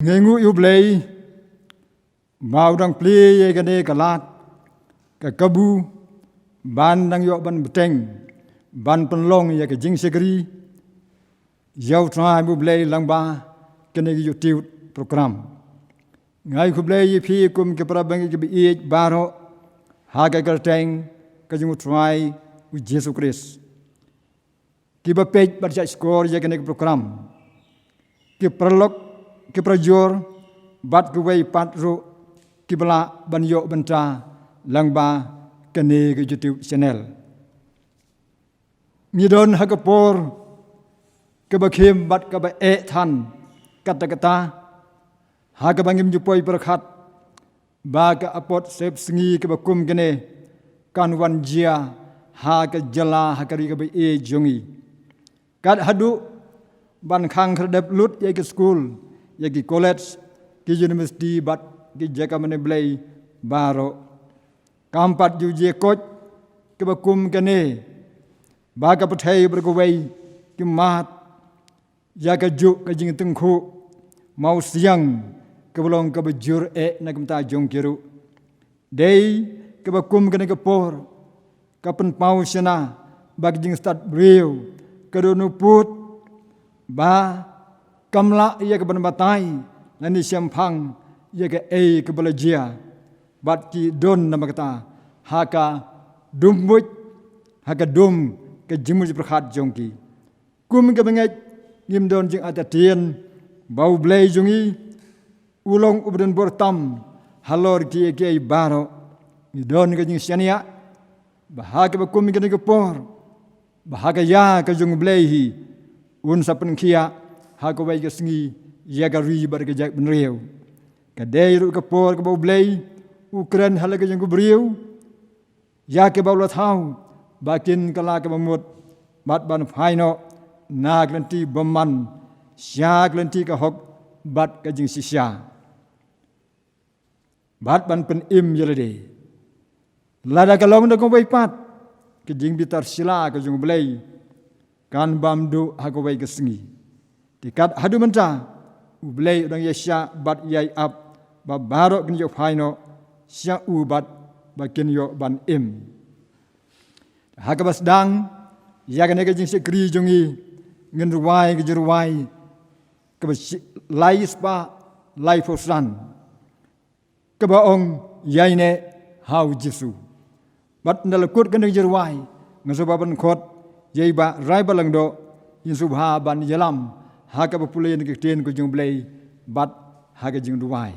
ngu yu Blei mau dang Blei ye gane kalat ka kabu ban dang yo ban beteng ban penlong ye ke jing segri yau trai bu Blei lang ba kene yu tiu program ngai ku Blei ye phi kum ke pra bang ke bi baro ha ka teng ka jing trai u Jesus Christ ki ba page bar ja score ye kene program ki prolog ki prajor bat ku wei pat ru ki bala ban yo banta lang ba kene ke YouTube channel ni don ha ka por ke ba khem bat ka ba e than kata kata ha ka bangim ju poi prakhat ba ka apot sep sngi ke ba kum kene kan wan jia ha ka jala ha ka ri ka ba e jongi kat hadu ban khang khadep lut ye ke school ye ke college ke university bat ke jaka mane Blei baro kampat ju je coach ke ba kum kene ba ka pathai ber ko wei ki mat ya ka ju ka jing teng khu mau siang ke bolong ke bejur na kem ta jong kiru dei ke ba kum kene ke por ka pen pau sena ba jing start brew ke do nu put ba kamla ya ke ban batai nani shaphang ya ke ke belajia bat ki don nama kata haka dumbuj haka dum ke jimu prakhat jongki kum ke bengai ngim don jing atatien bau Blei jongi ulong ubden bortam halor ki ke baro ni don ke jing siania bahaka ba kum ke por bahaka ya ke jong Blei hi un sapen kia haka wai ke sngi ya ga ri bar ke jak benreu ka dei ru ke por ke bau Blei Ukran halaga yang kubriu ya ke bau lathau bakin kala ke mamut bat ban phaino na glanti baman sya glanti ka hok bat ka jing sisya bat ban pen im yelade lada ka long da ko bai pat ke jing bitar sila ka jung Blei kan bamdu ha ko bai ke sngi tikat hadu menta Blei udang yesya bat yai up ba baro kin yo phaino sya ubat bakin yo ban im hakabas dang ya kan ke jing sekri jongi ngen ruai ke ruai ke lai spa lai fosan ke ba ong yaine hau jisu bat ndal kut kan ruai ngasoba ban khot yai ba rai balang do yin subha ban yalam hakaba pulen ke ten ko jung Blei bat haga jing ruai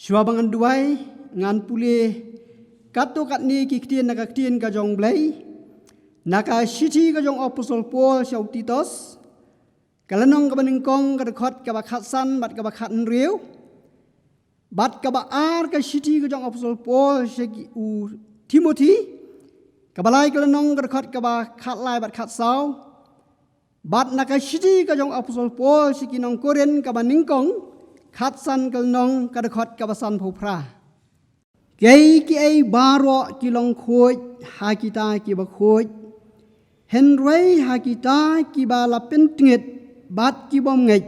Swabangan duai ngan pulih kato kat ni kiktian ka jong Blei naka shiti ka jong Apostol Paul siau Titos kalanong ka baningkong ka dekhot ka bakhatsan bat ka bakhatn riu bat ka baar ka shiti ka jong Apostol Paul segi u Timothy ka balai kalanong ka dekhot ka bakhatlai bat khatsau bat naka shiti ka jong Apostol Paul segi nong Korin ka baningkong khatsan kalnong kadakot kabasan phupra kei ki ai baro ki long khoi ha kita ki ba khoi henrei ha kita ki ba la pentinget bat ki bom ngai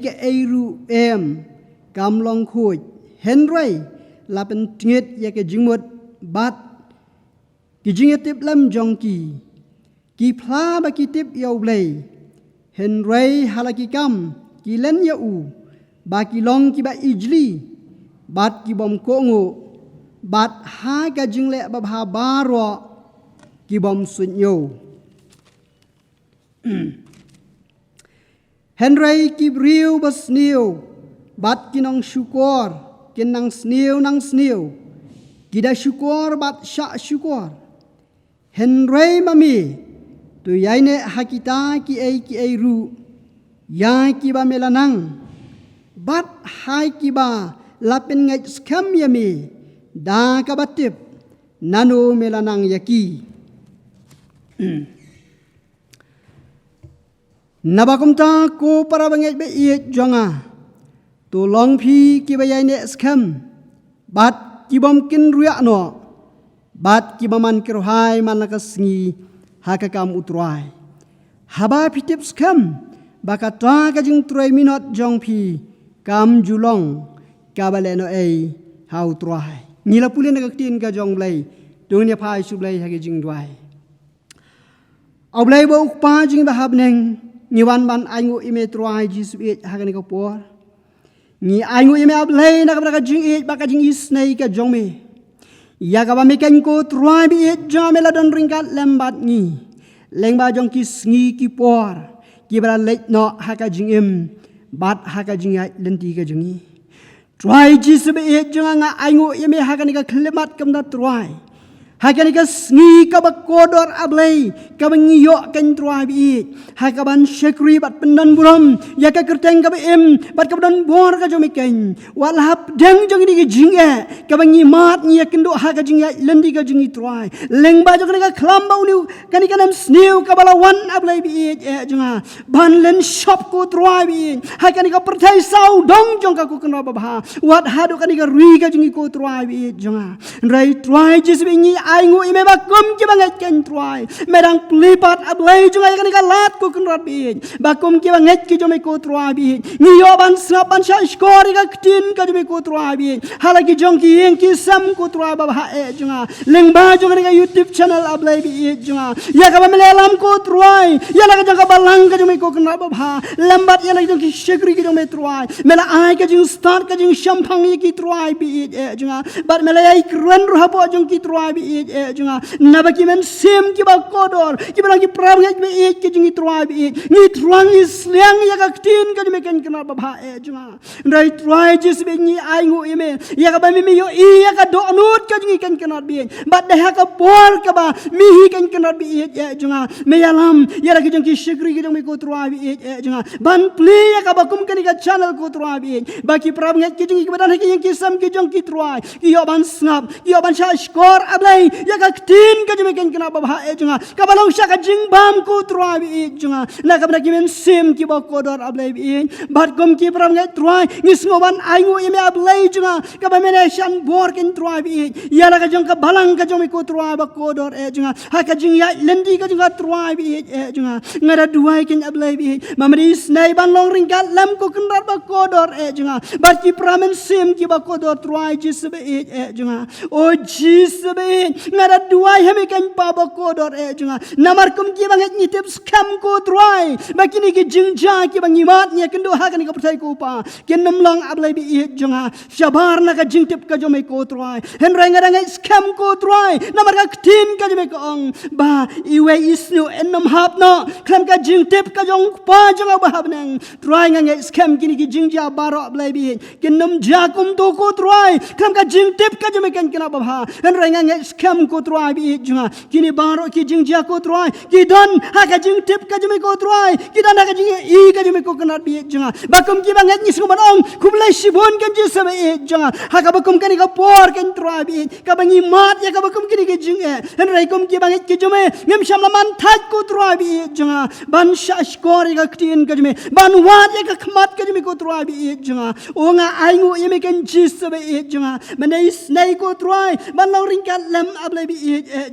ke ai ru em kam long khoi henrei la pentinget ya ke jingmut bat ki jingetip lam jongki ki phla ba ki tip yau Blei henrei halaki kam ki len ya u ba ki long ki ba ijli bat ki bom kongo bat ha ka jingle ba bha baro ki bom sunyo henrei ki briu bas niu bat ki nong syukur kin nang sniu ki da syukur bat sya syukur henrei mami tu yaine hakita ki ai ru ya ki ba melanang bat hai ki ba lapin ngai skam yami da ka batip nano melanang yaki nabakumta ko para bangai be ie jonga to long phi ki ba yai ne skam bat ki bom kin ruya no bat ki ba man kir hai man la kasngi hakakam utrai haba pitip skam bakata ka jing trai minot jong phi kam julong kabaleno ei hau trai nila pulen ka tin ka jong Blei dunia phai su Blei ha ke jing dwai au Blei bo pa jing ba habneng ni wan ban aingu ime trai jisu e ha ka ni ka por ni aingu ime ab Blei na ka jing e ba ka jing is nei ka jong me ya ka ba me kan ko trai bi e jamela don ringkat lembat ni lengba jong kis ngi ki por kibra leit no haka jingim bat haka jingai lenti ka jingi try jisu be janga aingu yeme haka ni ka klemat kam da try haka ni ka sngi ka ba kodor ablei ka bangi yo kan try bi haka ban shekri bat pendan buram ya ka kerteng ka em bat ka dan bor ka jomi ken wal hap deng jong ni jinge ka bangi mat ni kendo haka jingai lenti ka jingi try lengba jong ni ka klamba uni kan nam sniu ka bala wan ablei bi janga ban len shop ko try bi haka ni ka pertai sau dong jong ka ko kena ba wat hadu kan ni ka ri ka jingi ko try bi janga rai try jisu bi aingu ime ba kum ki bangai ken try merang plipat ablei jungai kan ka lat ko kun rat bi ba kum ki bangai ki jome ko try bi ni yo ban snap ban sha skor ka tin ka jome ko try bi halagi jong ki yen ki sam ko try ba ha e junga leng ba jong ka YouTube channel ablei bi junga ya ka ba melelam ko try ya la ka jong ka balang ka jome ko kun ba ha lambat ya la jong ki shekri ki jome try mela ai ka jing start ka jing shaphang ki try bi junga ba mela ai kran ru ha bo jong ki try bi junga nabaki men sem ki ba kodor ki ba ki prabang be e ki jingi try be ni trang is liang ya ka tin ka me ken kana ba bha junga rai try jis be ni ai ngu ime ya ka ba mi yo i ya ka do nut ka jingi ken kana be but de ha ka bor ka ba mi hi ken kana be junga me yalam ya ki jingi shikri ki jingi ko try be junga ban play ya ka ba kum kan ka channel ko try be ba ki prabang ki jingi ki ba dan ki sam ki jong ki try ki yo ban snap ki yo ban sha skor ablai ya ka tin ka jingi ken kana ba bha junga ka ba long sha ka jing bam ko try be junga na ka ba ki men sem ki ba kodor ablai be bat kum ki prabang try ngis ngoban ai ngu ime ablai junga ka ba men shan bor ken try be ya la ka jong ka balang ka jong ko try ba kodor junga ha ka jing ya lendi ka jong try be junga ngara duai ken ablai be mamri snai ban long ring ka lam ko ken ba kodor junga bat ki pramen sem ki ba kodor try jis be junga o jis be ngara duai hemi ken pa ba kodor junga namar kum ki bang ni tip scam ko try ba kini ki jing ja ki bang imat nya ken do ha kan ka pertai ko pa ken nam long ablai be junga shabar na ka jing tip ka jo me ko try hen rang rang scam ko try namar ka tin ka jo me ko ong ba iwe isnu enam hap no klam ka jing tip ka jong pa jong ba hab nang try ngang scam kini ki jing ja baro ablai be ken nam ja kum to ko try klam ka jing tip ka jo me ken kana ba ha hen rang ngang scam ko try be junga kini baro ki jing ja ko try ki don ha ka jing tip ka jo me ko try ki dan ha ka jing I ka jo me ko kana be junga ba kum ki bang ni sum ong kumlai shibon ken ji sa be junga ha ka ba kum kan ka por ken try be ka bang mat ya ka ba kum kini ki jing hen rai kum ki bang ki jo me ngem sham la man thaj ko try be junga ban shash kor ka tin ka jo me ban wat ya ka khmat ka jo me ko try be junga o nga ai ngu ye me ken ji sa be junga manai snai ko try ban lo ring ka lam ablai be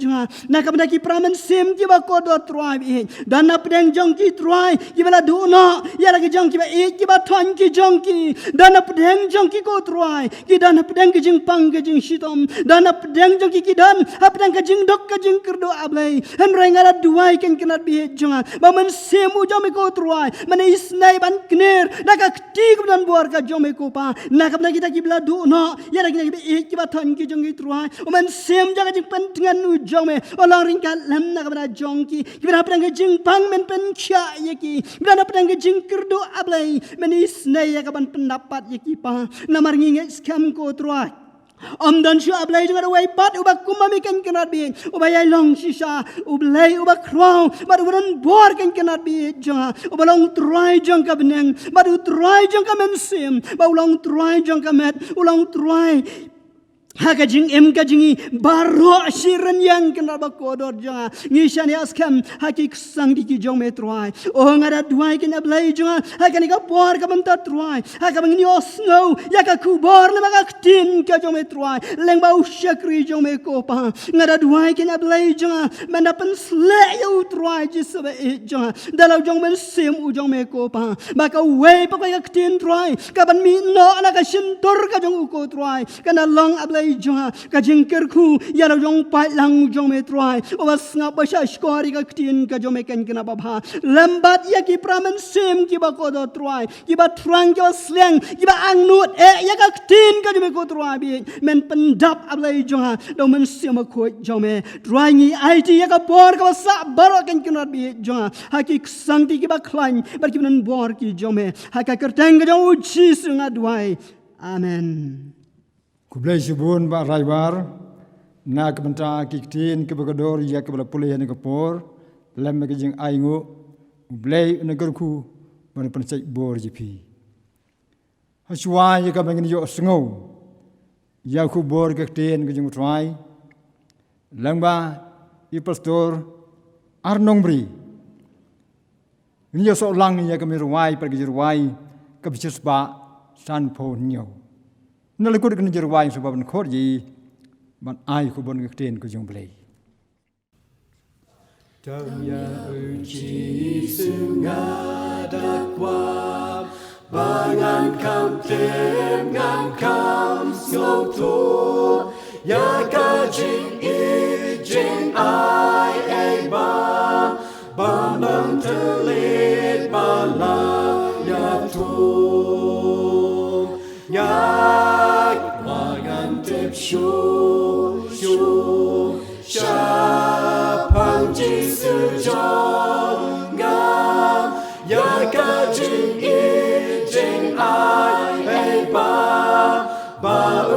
junga na ka ba ki pramen sem ki ba ko do try be dan na pdeng jong ki try ki bala du no ya la ki jong ki ba ki ba thon ki jong ki dan na pdeng jong ki ko try ki dan na pdeng ki jing pang ki jing shitom dan na pdeng jong ki dan apdeng ka jing dok ka jing kerdo ablai hen rai ngara duai ken kenat be junga ba man sem u jom ko try man isnai ban kner na ka ti ko dan bor ka jom ko pa na ka na kita ki bla du no ya la ki ba thon ki jong ki try o man sem ja ka jing pen ngan u jom o lang ring ka lam na ka na jong ki ba apdeng ka jing pang men pen kya ye ki ba apdeng ka jing kerdo ablai man isnai ya ka ban pendapat ye ki pa na mar ngi scam ko try dan shu ablai junga wai pat uba kumami kan kanat bi uba yai long shisha ublai uba crown but uban bor kan kanat bi junga uba long try jong ka beneng but u try jong ka men sim ba long try jong ka met ulang try ha ka jing em ka jingi baro shiran yang kana ba kodor janga ngi shani askam ha ki sang di ki jong me try o ngara duai ken ablai janga ha ka ni ka por ka ban ta try ha ka bang ni osno ya ka khubor na ka tin ka jong me try leng ba ushakri jong me ko pa ngara duai ken ablai janga man pen sle you try ji sa e janga dalau jong men sim u jong me ko pa ba ka we pa ka tin try ka ban mi no na ka shin tor ka jong u ko try kana long ablai junga ka jingker khu ya lo jong pai lang jong me try o was nga ba sha skori ka tin ka jong me ken kana ba bha lambat ya ki pramen sem ki ba ko do try ki ba trang ki sleng ki ba ang nut ya ka tin ka jong me ko try bi men pendap ablai junga do men sem ko jong me try ni it ya ka por ka sa baro ken kana bi junga ha ki sang ti ki ba klan bar ki men bor ki jong me ha ka kerteng ka jong u chi sunga duai amen Kublai shibun ba raibar na kebenta kiktin kebagador ya kebala pulih ni kapor lem ke jing aingu blei negerku ban pensai bor jipi haswa ya ka bangin yo sngo ya ku bor kiktin ke jing trai lengba I pastor arnong bri ni yo so lang ya ka mirwai pergi jirwai ka bichis ba san po nyo Nala kod kan jerwai sebab khor ji ban ai ko bon ngten ko jong blei Tam ya uji sungadakwa bangan kam tem ngan kam soto ya ka jing ai ba bang telit balang ya tu ya Shu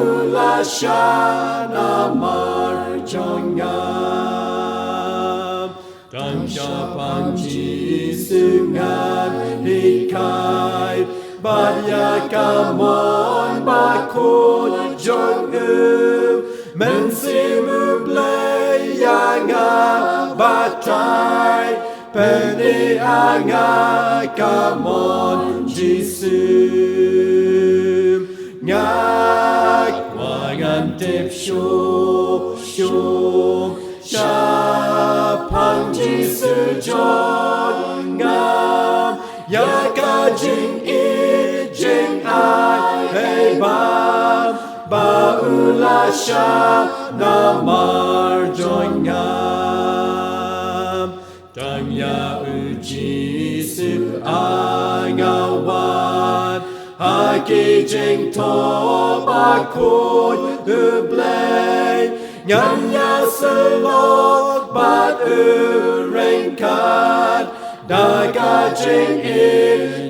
Baula Shana Marjongam Tang Shaphang Jisungan Hikai Baya Kamon Bakun Jong Men Simu Blei Yanga Batai Peni Anga Kamon Jisum Ngak Wangan Tip Shum Shaphang Jisu Jongam Yaka jingiaineh Baula Shana Marjongam Tang ya uji su angawan Haki jing to bakun Blei Ngan ya selok bat rengkat Daga jing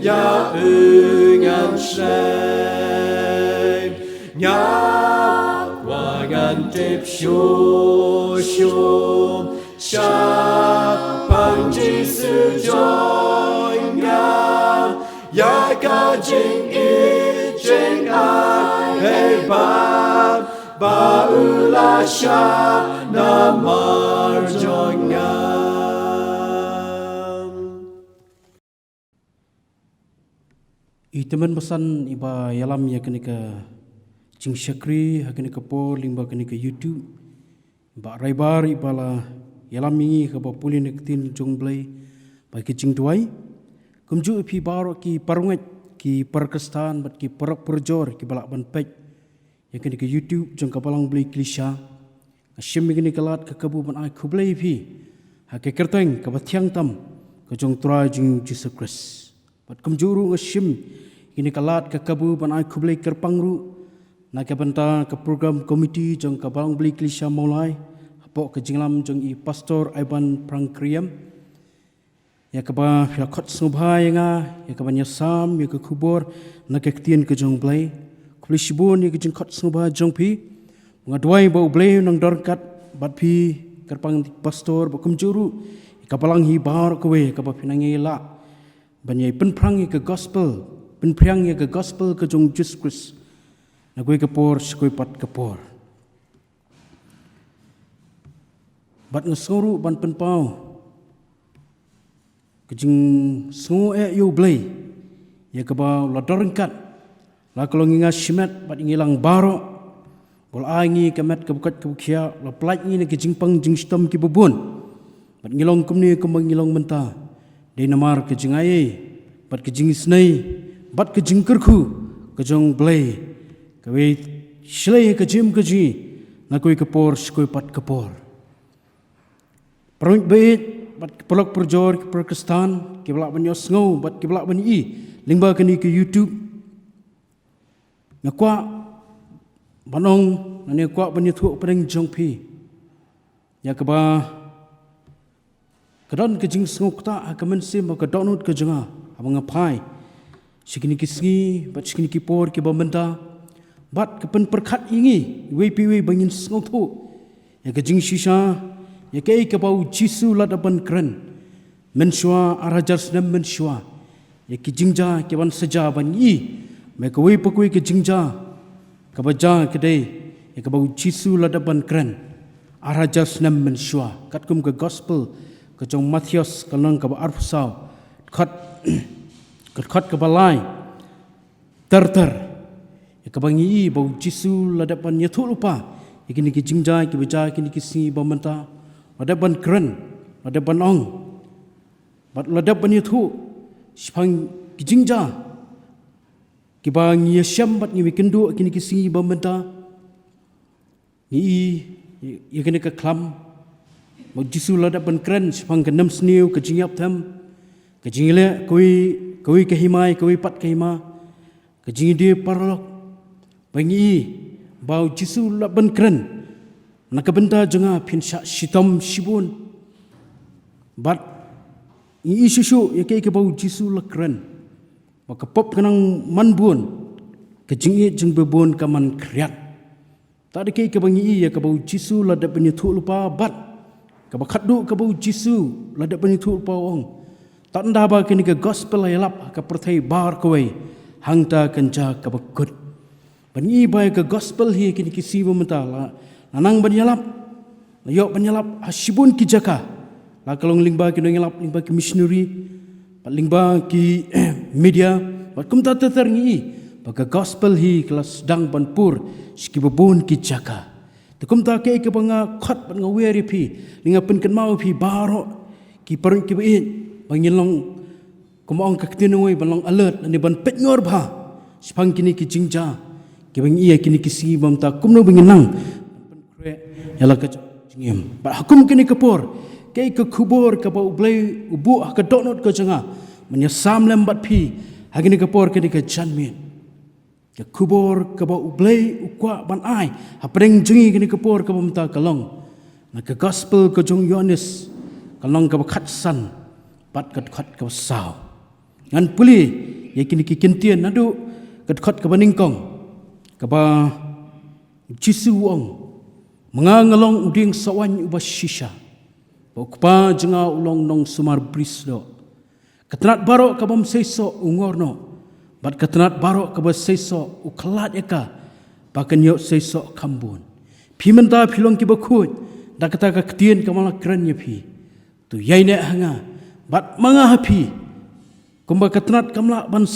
ya ngan shame Nyak wangan tip shum Shaphang Jisu Jongam Yaka jingiaineh Baula Shana Marjongam. Iteman pesan iba yalam ya kena ke jing syakri kena ke pol limba kena ke YouTube ba raibar ibala yalam ini ke pulin ektin jong Blei bagi jing tuai kumju ipi baro ki parungat ki perkestan bat ki perak perjor ki balak ban pek ya kena ke YouTube jong ke Balang Blei Ecclesia asyim kena ke lat ke kabu ban ai Blei ipi hake kerteng ke batiang tam ke jong trai jing Jesus Christ bat kumjuru asyim ini kalat ke kabu ban ai Blei kerpangru na ke benta ke program komiti jong ke Balang Blei Ecclesia Mawlai apok ke jinglam jong i pastor Iban Prangkriam ya ke ba filakot snubhai nga ya ke banya sam ya ke khubor na ke ktien ke jong Blei kulishibun ya ke jing kot snubhai jong pi ngadwai bau Blei nang dorkat bat pi kerpang pastor bakum juru ke Balang hi bar kowe ke ba pinangi la banyai penprang ke gospel penpriang ke gospel ke jong Jesus Christ na gue kepor skoi pat kepor bat ngesoru ban penpau ke jing sngo yo Blei ya ke ba la dorengkat la kalau nginga shimet bat ngilang baro bol angi ke met ke bukat ke bukia la plait ni ke jing pang jing stom ki bubun bat ngilong kumni ke mangilong menta de namar ke jing ai bat ke jing snai bat ke jing kerku ke jong Blei ke we shlei ke jim ke ji na koi ke por skoi pat ke por perut beit bat ke pelok perjor ke perkestan ke belak banyos ngau bat ke belak bani lingba ke ni ke YouTube na kwa banong na ni kwa bani thu pedeng jong pi ya ke ba kedon ke jing ngau ta ke mensim ke donut ke jenga abang apai sikini kisngi bat sikini kipor ke bamenta bat ke pen perkat ingi we piwe bangin ngau thu ya ke jing shisha ya ke bau jisu ladaban kren mensua arajar sedam mensua ya ke jingja ke ban seja ban i me ke we pekui ke jingja ke baja ke dei ya ke bau jisu ladaban kren arajar sedam mensua katkum ke gospel ke jong Matius kanang ke arfsau kat ke balai ter ya ke bangi bau jisu ladaban ya thu lupa ya kini ke jingja ke baja kini ke si bamenta ladaban kren ladaban ong bat ladaban ya thu shphang ke jingja ke bangi ya syam bat ni wikendu kini ke si bamenta ni ya kini ke klam bau jisu ladaban kren shphang ke nam sniu ke jingiap tham ke jingile koi ke himai koi pat ke hima ke jingi dia parlok bangi bau jisu laban kren na ke benda jenga pinsha shitom shibun bat i susu ya ke bau jisu la kren maka pop kenang manbun ke jingi jeng bebun kaman kriat Tak ada ke bangi ya ke bau Jisu la da bani thu lupa bat. Ke khaddu ke bau Jisu la da bani thu lupa ong. Tak nda ba ke ni ke gospel ya lap ke perthai bar koi hangta kenja ke bakut. Bangi ba ke gospel hi ke ni ki siwa menta la nanang ban yalap. La yok ban yalap hasibun ki jaka. La kalong lingba ki yalap lingba ki missionary. Pat lingba ki media pat kum ta ter ngi. Baka gospel hi kelas sedang banpur skibabun ki jaka. Tekum ta ke banga khat ban ngaweri pi linga pen kan mau pi baro ki perun ki bein bangilong kumong ka ktinoi balong alert ni ban pet ngor ba sipang kini ki jingja ki bang iya kini ki si bam ta kumno banginang pen kre yala ka jingem ba hakum kini kapor ke khubor ka ba Blei ubu ka donot ka janga menyasam lembat pi hagini kapor kini ka janmin ke khubor ke bau Blei ukwa ban ai hapreng jengi kini kapor ke bamta kalong na ke gospel ke jong Yohanes kalong ke khat san pat ke khat ke sao ngan puli ye kini ki kentian nadu ke khat ke baningkong ke ba Jisu ong mengangalong uding sawan uba shisha bau kpa jenga ulong nong sumar brisdo ketrat barok ke bam seiso ungorno bat katanat barok ke seso uklat eka bakan yok seso kambun pimenta pilong ki bakut da kata ka ketien kamala krennya pi tu yaine hanga bat manga hapi kumba katanat kamla ban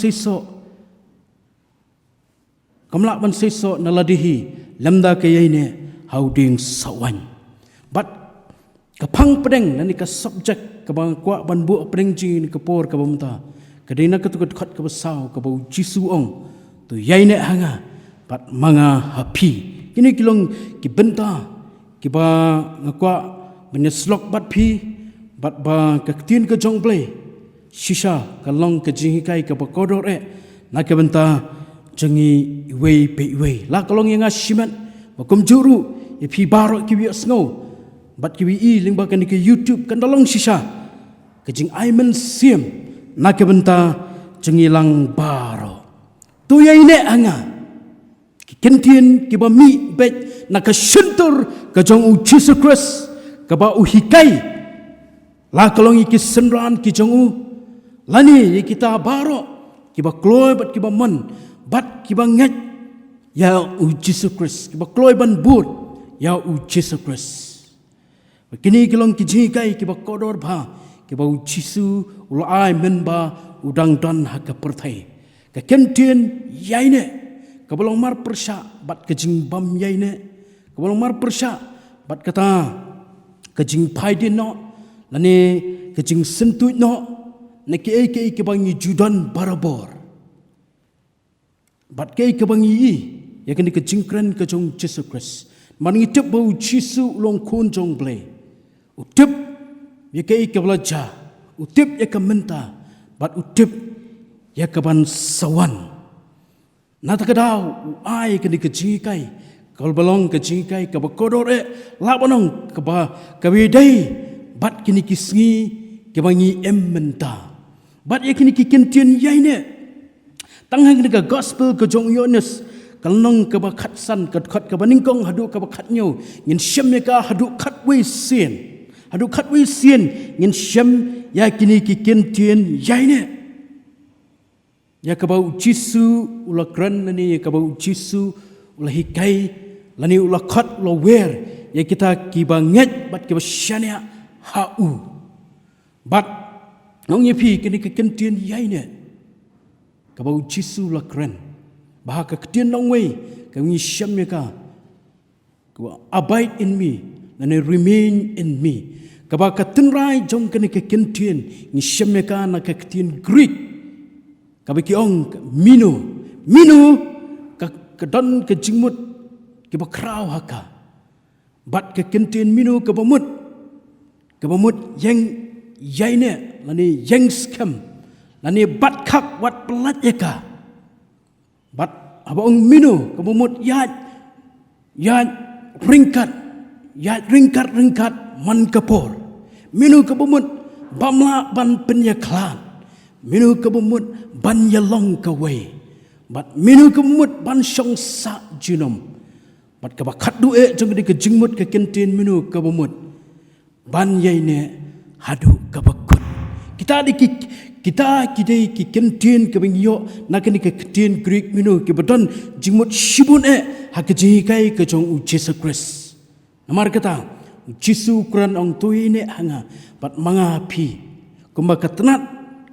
seso naladihi lamda ke yaine hauding sawan bat kapang pedeng nani ka subject ka bang kwa ban bu pedeng jing ni kapor ka bamta kadina ketukut khat ke besau ke bau Jisu ong tu yaine hanga pat manga hapi kini kilong ki benta ki ba ngakwa menyeslok bat pi bat ba ke tin ke jong Blei shisha kalong ke jingikai ke bakodor na ke benta jengi wei pe wei la kalong yang asimat bakum juru e pi barok ki wi sngo bat ki wi lingba kan ke YouTube kan dalong shisha ke jing aimen sim nak benta jengilang baro tu yaine anga kentien ki ba mi bet nak suntur ka jong u Jesus Christ ka ba u hikai la kalong ki senran ki jong u lani ye kita baro ki ba kloy bat ki ba man bat ki ba ngat ya u Jesus Christ ki ba kloy ban but ya u Jesus Christ kini kalong ki jikai ki ba kodor ba ke bau Jisu ulai menba udang dan hak perthai ke kentien yaine ke belong mar persya bat ke jing bam yaine ke belong mar persya bat kata ke jing paidin no lani ke jing sentuit no ne ke bangi judan barabor bat ke bangi i ya kini ke jing kren ke jong Jesus Christ man ngitip bau Jisu ulong kun jong Blei utip ya ke belajar utip ya ke menta bat utip ya ke ban sawan nata kedau ai ke di kejikai kal balong kejikai ke bakodor la banong ke ba ke widai bat kini kisngi ke bangi menta bat ya kini kentien yaine tanghang ke gospel ke jong Yohanes kalong ke ba khatsan ke khat ke baningkong hadu ke ba khatnyo ngin syem ka hadu khat we sin hadu khat wi sien ngin syam ya kini ki kentien yaine ya ka bau Jisu ula kran nani ya ka bau Jisu ula hikai lani ula khat ula wer ya kita ki banget bat ki basyania hau bat nong ye pi kini ki kentien yaine ka bau Jisu ula kran bah ka ketien nong wei ka ngi syam ya ka abide in me and remain in me. Kaba katenrai jong kene ke kentien ni shemeka na ke ketien Greek. Kaba ki ong minu ka don ke jingmut ke bakrau haka. Bat ke kentien minu ke bamut yang yaine lani yang scam lani bat khak wat pelat yaka. Bat abang minu ke bamut yat ringkat man kapor minu kabumut bamla ban penyaklan minu kabumut ban yalong kawai bat minu kabumut ban syong sa jinom bat ka ba khat du jong di ka jingmut ka kentin minu ka bamut ban yai ne hadu ka ba kut kita kidai ki kentin ka bingyo na ka ni ka kentin Greek minu ki badon jingmut shibun ha ka ji kai ka jong u Jesus Christ namar kata Jisu Quran ong tui ne hanga bat manga pi kumba ka tenat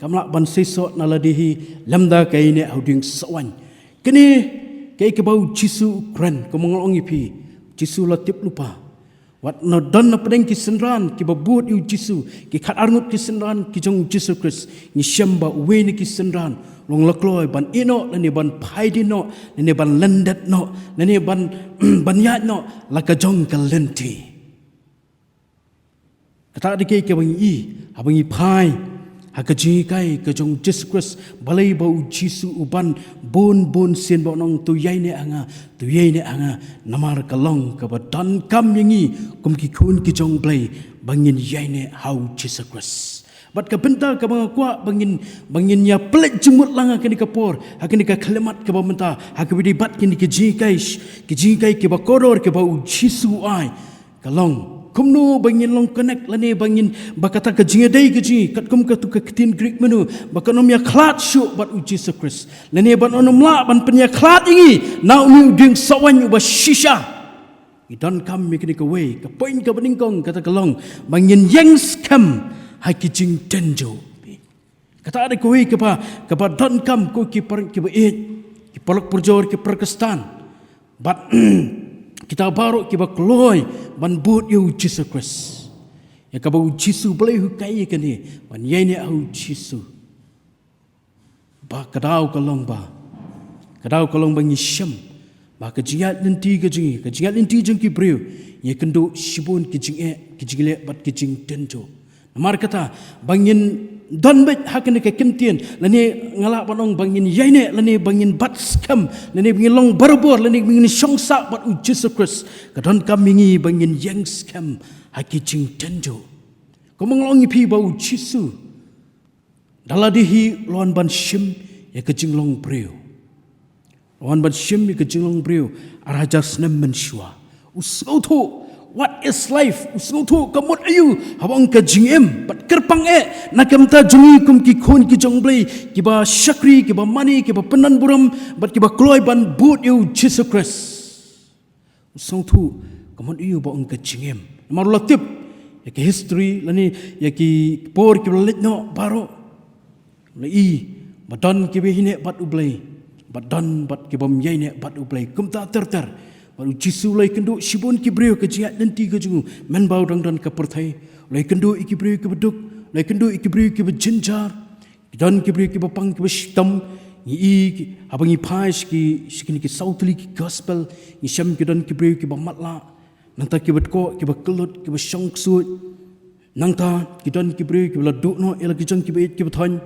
kamla ban sesok naladihi lamda kai ne auding sawan kini kai ke bau Jisu Quran komong ong ipi Jisu latip lupa wat no don na pedeng ki senran ki babut yu Jisu ki khat arngut ki senran ki jong Jisu Christ ni syamba we ni ki senran long lakloi ban ino lani ban pai dino lani ban lendat no lani ban banyat no laka jong ka lenti kata dikei ke abangi pai hakaji kai ke jong Jesus Christ balai bau Jisu uban bon sen bau nong tu yai ne anga namar kalong ka badan kam yangi kum ki kun ki jong Blei bangin yai ne hau Jesus Christ bat ka benta ka bang kwa bangin ya pelet jumut langa kini ka por hakini ka kalimat ka bamenta hakibidi bat kini ki ji kai ke ba koror ke bau Jisu ai kalong kumno bangin long connect lani bangin bakata ka jingadai gaji kat kum ka tu ka tin Greek menu bakanom ya klat shu bat u Jesus Christ lani ban onom la ban penya klat ingi now new ding sawan u ba shisha idan kam mi kini ka way ka point ka beningkong kata kalong bangin yang scam hai ki jing tenjo kata ada ko way ka pa don kam ko ki par ki ba ki polok purjor ki Pakistan but kita baru kita keluar ban buat yu Jesus Christ ya ka bau Jisu Blei hu kai ka ni ban yai ne au Jisu ba kadau kalong bang isham ba ka jingat lenti ka jingat lenti jeng ki breu ye kendo shibun ki jingile bat ki jing tenjo namar kata bangin don bet hakane ka kemtien lani ngala banong bangin yaine lani bangin bat scam lani bangin long barbor lani bangin shongsa bat u Jesus Christ ka don kamingi bangin yang scam haki jing tenjo komong long pi bau Jisu daladihi lon ban shim ya ka jing long breu lon ban shim ya ka jing long breu arajas nem menshua usauto what is life usauto kamut ayu habang ka jingem bat kerpang nakamta jungi kum ki khon ki jong Blei ki ba shakri ki ba mani ki ba penan buram bat ki ba kloi ban but yu Jesus Christ usauto kamut ayu ba ong ka jingem marulatip ya ki history lani ya ki por ki lit no baro lai badan ki be hine bat u Blei badan bat ki bam yai ne bat u Blei kumta ter baru Jisu lai kendo shibon ki breu ke jingat nanti ke jungu men bau dan ka perthai lai kendo iki breu ke beduk lai kendo iki breu ke bejinjar dan ki breu ke bapang ke bestam ni abangi phais ki shikini ki sautli ki gospel ni sham ki dan ki breu ki bamatla nanta ki betko ki bakelut ki besongksut nangta ki dan ki breu ki laduk no ela ki jang ki beit ki bethon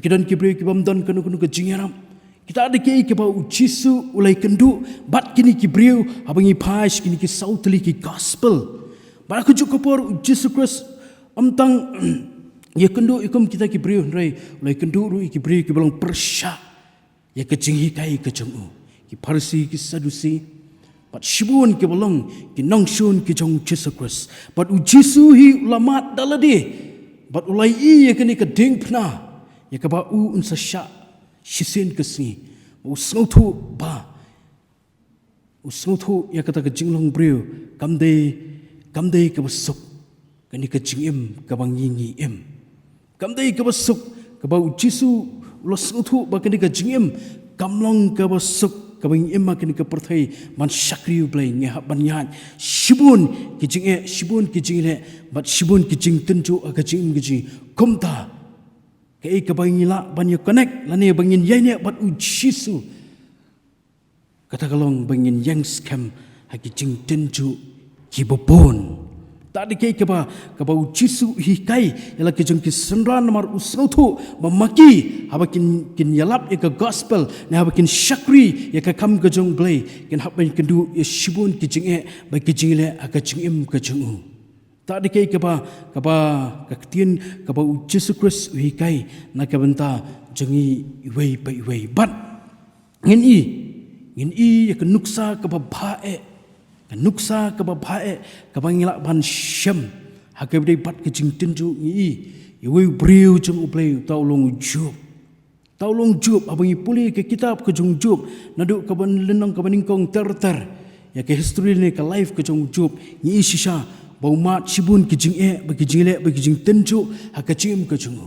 ki dan ki breu ki bamdan kanu ki jingaram kita ada ke bau Jisu ulai kendu bat kini ki breu abangi phais kini ki sautli ki gospel ba aku juga por Jesus Christ amtang ya kendu ikum kita ki breu rai ulai kendu ru ki breu ki belong persya ya ke jinghi kai ke jongu ki parsi ki sadusi bat shibun ki belong ki nongshun ki jong Jesus Christ bat u Jisu hi ulama daladi bat ulai ya kini ke ding pna ya ka ba u unsa sya Shisen kesini, usautu ya kata ke jinglong breu, kamdei ke besuk, kani ke jingim ke bangingi kamdei ke besuk ke bau Jisu usautu kani ke jingim kamlong ke besuk ke bangingim kani ke perthai man shakri Blei ngehap banyan shibun ke jingile bat shibun ke jing tenju ke jingim ke jing kumta kei ka bangila banyu connect lani bangin yaine bat u Jisu kata kalong bangin yang scam haki jing tenju ki bobon tak di kei ka ba u Jisu hi kai yala ke jong ki senran mar usautu mamaki habakin kin yalap ya ka gospel na habakin shakri ya ka kam ka jong Blei kin habakin kendu ya shibun ki jing ba ki jingile aka jingim ka jong tak ada kai kaba ketien kaba Jesus Christ wi kai na kabenta jengi wei bat ngin i ya kenuksa kaba bae Ka nuksa ka ba bae ka bangila ban syam ha ka dei bat ka jing tenju ni iwe breu jong ublei taulong jub. Taulong jub abangi puli ke kitab ke jong jub naduk ka ban lenong ka baningkong ter ya ke history ni ka life ke jong jub ni shisha bau mat sibun ke jing bagi jing le bagi jing tenju ha ka chim ke jong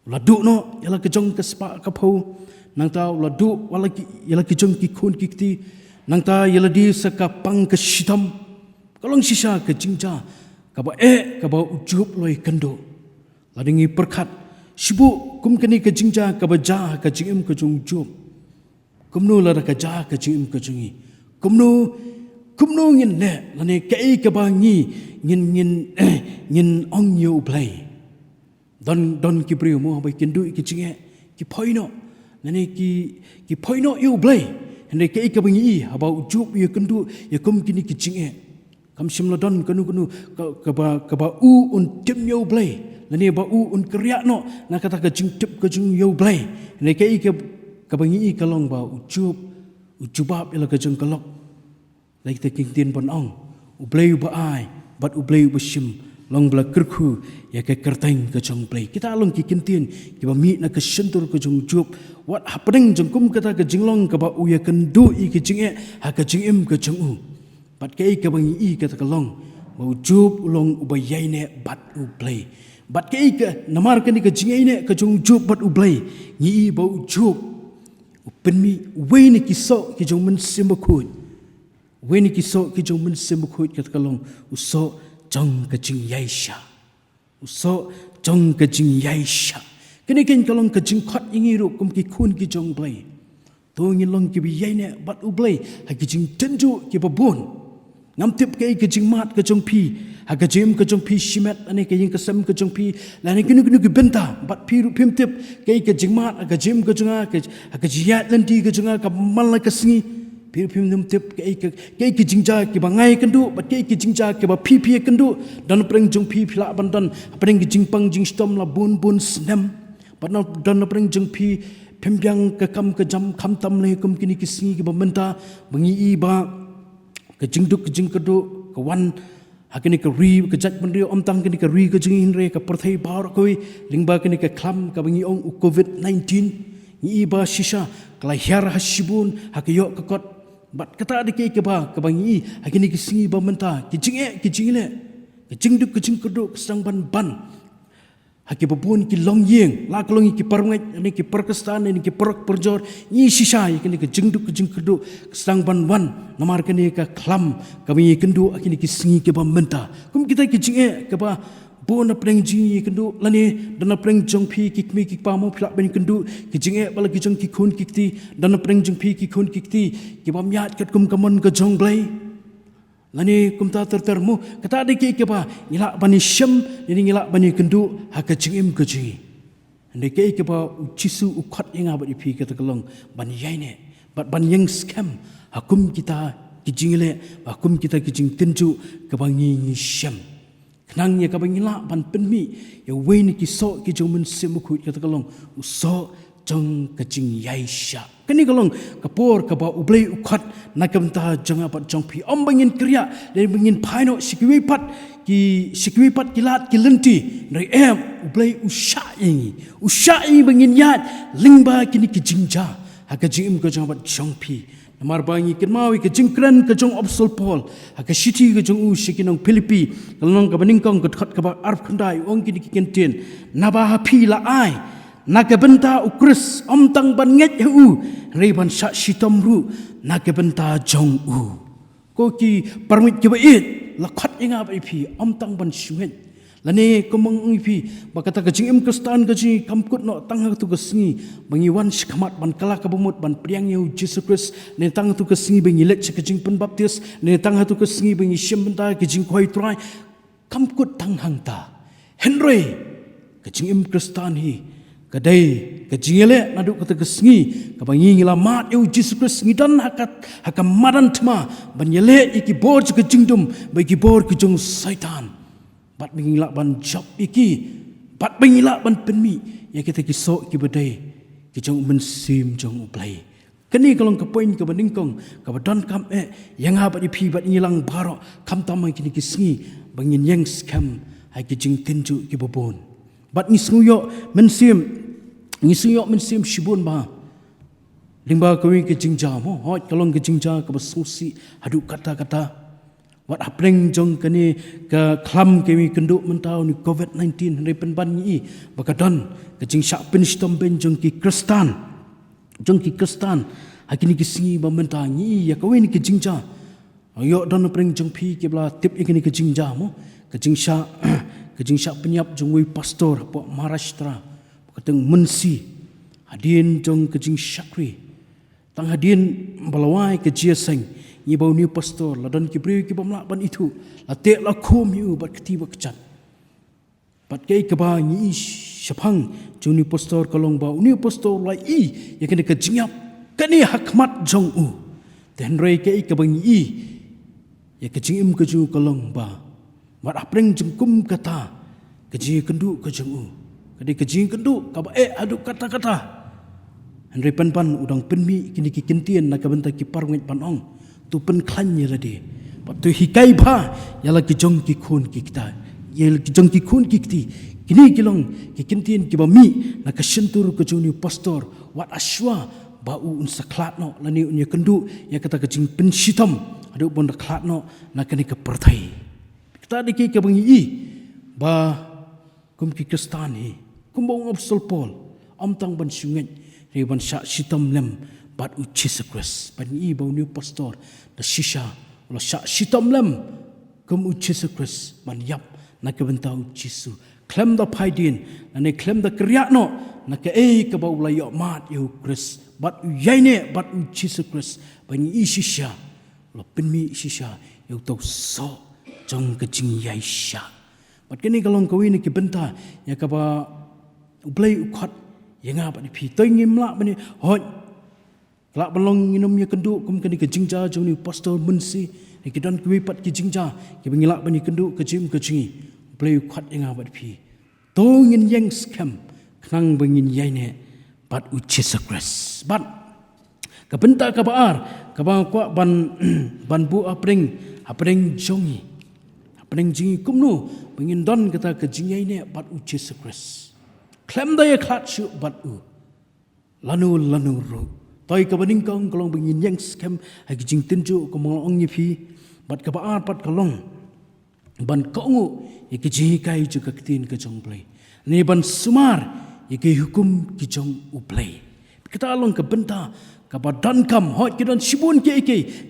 laduk no yala ke jong ke spa ka phau nang ta laduk wala ki yala ke jong ki khun ki ti nang ta yala di saka pang ke shitam kalong shisha ke jingja ka ba ujub loi kendo ladingi perkat Shibu kum kani ka jingja ka baja ka jingim ka jung jub. Kumno la ka ja ka jingim ka jungi. Kumno ngin le la ne kai ka ba ngi ngin ong yo Blei. Don ki brio mo ba kin du ki jinge ki poino la ne ki poino yo Blei. Ne kai ka ba ngi ha ba jub yo kendu ya kum kini ki jinge. Kam shimla don kanu ka ba un tim yo Blei. Lani ba un kriak no na kata ka jing tip ka jing yo Blei ne kai ka bangi kalong ba ujubab ila ka jing kalok lai ta king tin bon ong u Blei ba ai bat u Blei ba shim long bla kirku ya ka kerteng ka jing Blei kita long ki kintin ki ba mi na ka shentur ka jing jub what happening jing kum kata ka jing long ka ba u ya kan du i ki jing ha ka jing im ka jing u bat kai ka bangi kata ka long ba ujub long u ba yaine bat u Blei bat ke ika namar kan ka jingiaineh ka jong jub bat u Blei ngi ba u jub u penmi we ni ki so ki jong men simbakut we ni ki so ki jong men simbakut ka kalong u so jong ka jingiaisha u so jong ka jingiaisha kini ken kalong ka jing khat ingi ru kum ki khun ki jong Blei to ngi long ki bi yaineh bat u Blei ha ki jing tenju ki ba bon ngam tip ke ka jing mat ka jong pi Haga jim ke jong pi shimet ane ke ying kesem ke jong pi lani kenu ke benta bat pi ru pim tip ke jingmat haga jim ke jonga ke haga jiat lenti ke jonga ka mal ke singi pi pim num tip ke jingja ke bangai kendu bat ke jingja ke ba pi kendu dan preng jong pi phila bandan preng ke jingpang jing stom la bun snem bat na dan preng jong pi pimbyang ke kam ke jam kam tam le kum kini ke singi ke ba menta bangi ba ke jingduk ke jingkedu ke wan Hakini ka ri ka jat bandrio omtang kini ka ri ka jingin re ka perthai bar koi lingba kini ka klam ka bangi ong COVID-19 ni ba shisha kala hyar hasibun hakayo ka kot bat kata de ke ba ka bangi hakini ki singi ba menta ki jingile ki jingduk ki jingkedu sang ban haki babun ki long yeng la kalongi ki parngai ni ki perkestan ni ki perak perjor ni shisha kini ki jingduk ki jingkedu sang ban namar kini ka klam kami kendu akini ki singi ke ba menta kum kita ki jinge ke ba bon na preng jingi kendu lani dan na preng jong pi ki kmi ki pa mo phla ben kendu ki jinge bala ki jong ki khun ki ti dan na preng jong pi ki khun ki ti ki ba myat kat kum kamon ka jong Blei lani kum ta termu kata de ki ke ba ngila bani syam ni ngila bani kendu ha ka jingim ka jingi ande ke ba ucisu ukhat inga ba di pi ka kalong bani yaine bat ban yang scam hakum kita kijingile hakum kita kijing tenju kabangi ni syam kenang ya kabangi la ban penmi ya we ni kiso ki jong men semukut kata kalong uso jong kajing yaisha kini kalong kapor ka ba u Blei ukhat na kamta jong apat jong pi om bangin kriya le bangin phaino sikwi pat kilat ki lenti nai em u Blei usai bangin yat lingba kini kijingja haka jing ka jong apat jong pi namar bangi kin mawi ke jingkran ke jong obsol pol haka shiti ke jong u shikinong Philippi kalong ka baningkong ka khat ka ba arf khandai ong ki kenten naba hapi la ai naga benta ukris omtang ban nget hu reban sha shitom ru naga benta jong u ko ki permit ki bait la khat inga ba pi omtang ban shuen lane komong pi bakata ka jingim kristan ka ji kamkut no tang tu ka singi bangi wan shikamat ban kala ka bumut ban priang yu Jesus Christ ne tang tu ka singi bangi let ka jing pen baptis ne tang tu ka singi bangi shem benta ka jing khoi trai kamkut tang hangta henry ka jingim kristan hi kadai kajingele naduk kata kesengi kabangi ngila mat eu Jesus Christ ngidan hakam madan tma banyele iki bor ke jingdum bagi bor ke jong syaitan bat bingila ban job iki bat bingila ban penmi ya kita kisok ki badai ki jong mensim jong Blei Kani kalong ke poin ke bandingkong ke badan kam yang ha bat pi bat ngilang barok kam tamai kini kisngi bangin yang scam hai ki jing tinju ki bobon. Bat ni snguyo mensim shibun ba. Limba kawi ke jingja mo hot kalong ke jingja ke basusi hadu kata-kata wat apreng jong kani ke klam kemi kenduk mentau ni COVID-19 hari penban ni bakadan ke jing syak pinstom ben jong ki kristan hakini kisingi bamenta ni ya kawi ni ke jingja ayo dan apreng jong pi ke bla tip ikini ke jingja mo ke jing syak penyap jong wi pastor po Maharashtra kateng mensi hadin jong ke jing syakri tang hadin balawai ke JINGIASEng ni bau ni pastor ladan ki bri ki bamla ban itu la te la khum yu bat ketiba kecat bat kai ke ba ni shaphang juni pastor kalong bau ni pastor lai ya kena ke jingiap kani hakmat jong u ten rei ke ba ni ya ke jingim ke ju kalong ba mat apreng jengkum kata ke ji kendu ke jong u kadi ke jing kendu ka ba adu kata-kata Henry pan udang penmi kini ki kentian nak benta ki parwet panong tu pen klannya ladi patu hikai ba yala ki jong ki khun ki kita yel ki jong ki khun ki kiti kini kilong ki kentian ki bami nak sentur ke juni pastor wat aswa bau un saklat no lani unya kendu ya kata ke jing pensitam adu bon klat no nak kini ke pertai kita diki ke bangi ba kum ki kristani kum bau apostol Paul amtang ban sungai Riban syak sitam lem bat uci sekres ban i bau ni pastor da shisha ulah syak sitam lem kum uci sekres ban yap nak bentau jisu klem da paidin ane klem da kriak no nak ke bau la yo mat yo kris bat yaine bat uci sekres ban i shisha ulah penmi shisha yo tau so jong ke jingiai sya bat kini kalong kawin ki benta ya ka ba Blei ukhat yang apa ni pi tengim lak bani hot lak belong minum ya kenduk kum kani ke jingja jong ni pastor mensi ni kidan kuwi pat ki jingja ki bengilak bani kenduk ke jim ke jingi Blei khat yang apa pi tongin yang scam knang bengin yaine pat uci sekres bat ka benta ka baar ka ba kwa ban bu apreng jongi apreng jingi kumno bengin don kata ke jingiaineh pat uci sekres klem daya klat syuk bat u lanu ru toy ka baningkong kalong bengin yang scam hagi jing tinju ko mong ni phi bat ka baar pat kalong ban kongu iki ji kai ju ka tin ka jong Blei ni ban sumar iki hukum ki jong u Blei kita along ka benta ka badan kam hot ki dan sibun ki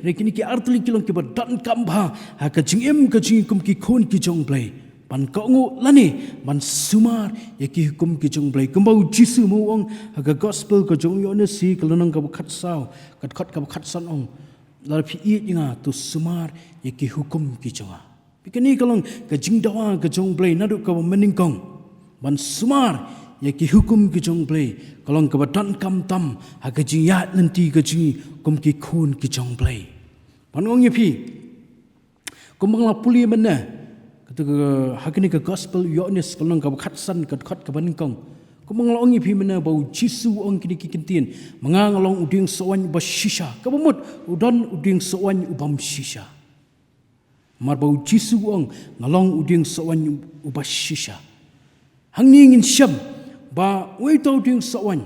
rekini ki artli kilong ki badan kam ba ha ka jing em ka jing kum ki khon ki jong Blei ban kongu lani ban sumar yaki hukum ki jong Blei kumbau jisu mu ong aga gospel ko jong yone si kalonang ka khat saw kat ka khat san ong lar phi i inga tu sumar yaki hukum ki jonga pikani kalong ka jingdawa ka jong Blei nadu ka meningkong ban sumar yaki hukum ki jong Blei kalong ka badan kam tam aga jiyat nanti ka jingi kum ki khun ki jong Blei ban ong phi kumbang la puli mena ketika hakini ke gospel yones kalong ka khatsan ka khat ka baningkong kumanglong iphi mena bau jisu ong kini kikintin mangangalong uding sowan ba shisha ka bumut udon uding sowan ubam shisha mar bau jisu ong ngalong uding sowan ubas shisha hangning in syam ba wei tau ding sowan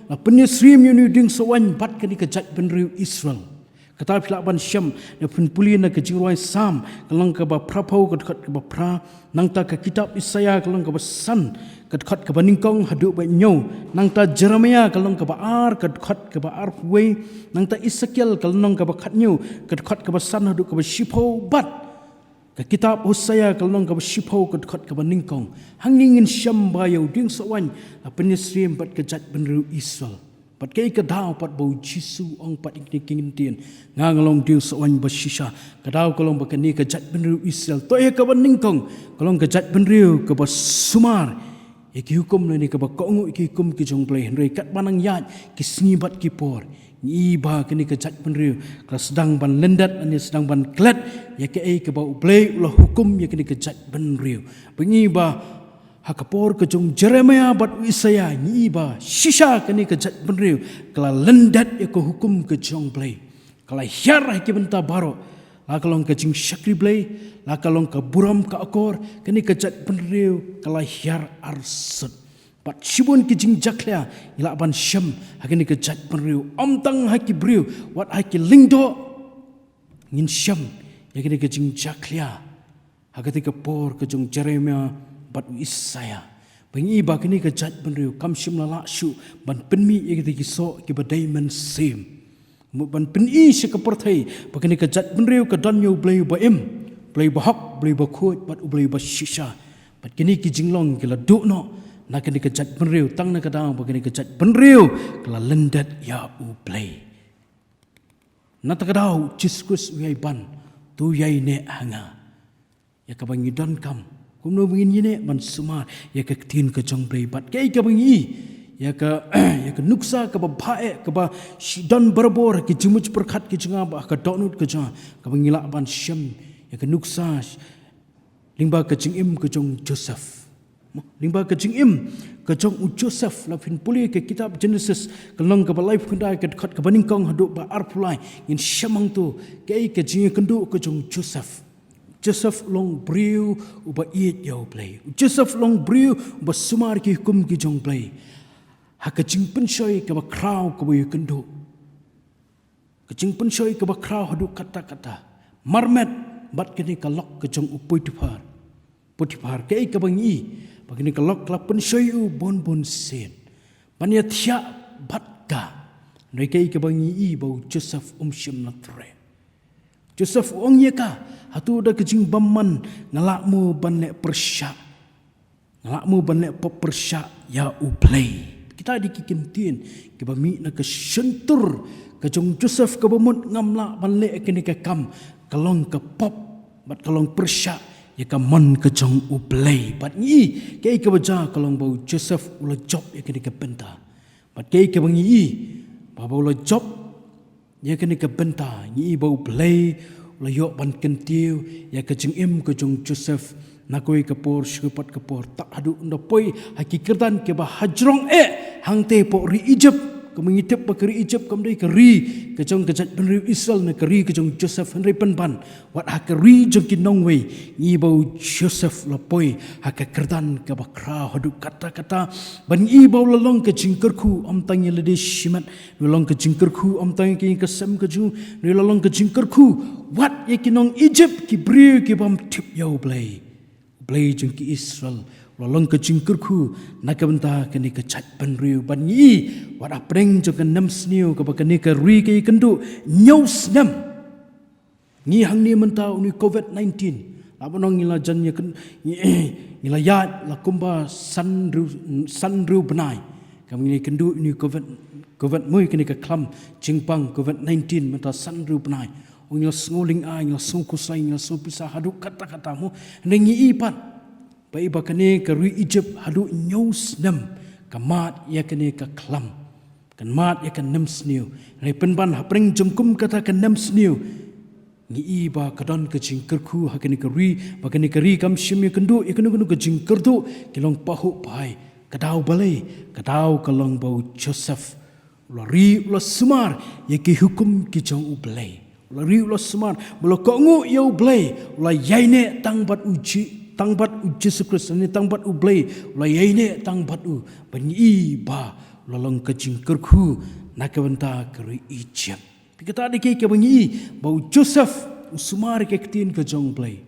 la penisrim yuni ding sowan bat kini ke jat benriu Israel kata pila ban syam na pun puli na ke jingruai sam kalong ka ba prapau kat ka ba pra nang ta ka kitab Isaya kalong ka ba san kat ka ba ningkong hadu ba nyau nang ta Jeremia kalong ka ba ar kat ka ba ar we nang ta Ezekiel kalong ka ba khat nyau kat ka ba san hadu ka ba shipau bat ka kitab Hosea kalong ka ba shipau kat ka ba ningkong hangingin syam ba yau ding sawan penisrim bat ka jat benru Israel pat kai ka daw pat bau jisu ong pat ikning tin ngangalong ding sowan bashisha ka daw kalong ba kani ka jat benriu Israel to e ka baningkong kalong ka jat benriu ka ba sumar iki hukum ni ka ba kongu iki hukum ki jong Blei henry kat banang yat ki sngibat ki por ni ba kani ka jat benriu ka sedang ban lendat ani sedang ban klet ya ke ka ba Blei ulah hukum ya kani ka jat benriu bengi ba hakapor ke jong Jeremiah bat Isaiah ni ba shisha kani ke jat benriu kala lendat ya ke hukum ke jong Blei kala hyar ke benta baro la kalong ke jing syakri Blei la kalong ke buram ke akor kani ke jat benriu kala hyar arsut bat shibun ke jing jaklia ila ban syam hakini ke jat benriu omtang haki briu wat haki lingdo ngin syam yakini ke jing jaklia hakati ke por ke jong Jeremiah bat Isaiah bangi ba kini ke jat benriu kam syam la shu ban penmi yakiti ki so ki badai men sim ban peni se ke perthai bakini ke jat benriu ke danyo Blei ba im Blei ba hak Blei ba khut bat Blei ba shisha bat kini ki jinglong ki la du no na kini ke jat benriu tang na kadang bakini ke jat benriu kala lendat ya Blei na takadau jiskus uyai ban tu yai ne hanga ya ka bangi don kam kumno bingin yine ban sumar ya ka tin ke jong Blei bat kai ka bangi ya ka nuksa ka ba bhae ka ba dan barbor ki jimuj perkhat ki jinga ba ka donut ke ja ka bangila ban syam ya ka nuksa lingba ka jingim ke jong Joseph lingba ka jingim ke jong Joseph la fin puli ke kitab Genesis kalong ka ba life kundai ke khat ka baning kong hadu ba arpulai in syamang tu ke jinga kendu ke jong Joseph long briu uba iet yo Blei Joseph long briu uba sumar ki hukum ki jong Blei hakajing pensoi ke ba krau ke ba kendu kajing pensoi ke ba krau hadu kata-kata marmet bat kini ka lok ke jong Potifar ke bangi bagini ka lok la pensoi u bon sen pania thia bat ka noi ke bangi bau Joseph syam na tre Joseph ong ye ka hatu da kajing bamman ngalakmu banle persya ya Blei kita dikikintin ke bami na ke sentur ke jong Joseph ke bamut ngamla banle kini ke kam kalong ke pop bat kalong persya ya ka mon ke jong Blei bat ni ke baja kalong bau Joseph ula job ya kini ke benta bat ke bangi ba ula job ya kini ke benta ni bau Blei ula yok ban kentiu ya ke jing ke jong Joseph nakoi kapor syupat kapor tak adu unda poi hakikatan ke bah hajrong hangte po ri Egypt ke mengitip ba keri Egypt kam dei keri ke jong kejat benri Israel na keri ke jong Joseph henry penban wat hakeri jong kinong wei ni bau Joseph lapoi hakikatan ke bah kra hadu kata-kata ban i bau lalong ke jingkerku am tangi lede shimat lalong ke jingkerku am tangi ke sem ke ju lalong ke jingkerku wat ye kinong Egypt ki bri ki bam tip yo Blei jong ki Israel lalong ke jingkerku nakabenta kini ke chat benriu ban yi wat apreng jong ke nam sniu ke bakani ke ri ke kendu nyos nam ni hang ni menta uni COVID-19 labanong ngila jan ye ngila yat la kumba sanru benai kami ni kendu uni COVID mui kini ke klam jingpang COVID-19 menta sanru benai ngil sngoling ngil sungkusai ngil supisa hadu kata-katamu nengi ipan bai bakane ke ri Egypt hadu nyos nam kamat ya kene ke klam kan mat ya kan nam sniu re penban hapreng jengkum kata kan nam sniu ngi iba kadon ke jingkerku hakene ke ri bakane ke ri kam shim ya kendu ya kenu ke jingkerdu kilong pahu pai kadau balai kadau kalong bau Joseph lari la sumar ya ki hukum ki jong Blei lari ulah semar mula kongu yo Blei ulah yaine tangbat uji Yesus Kristus ni tangbat u Blei ulah yaine tangbat u banyi ba lalong kejingkerku nakabenta keri Egypt pikata dike ke banyi bau Joseph usumar ke ketin ke jong Blei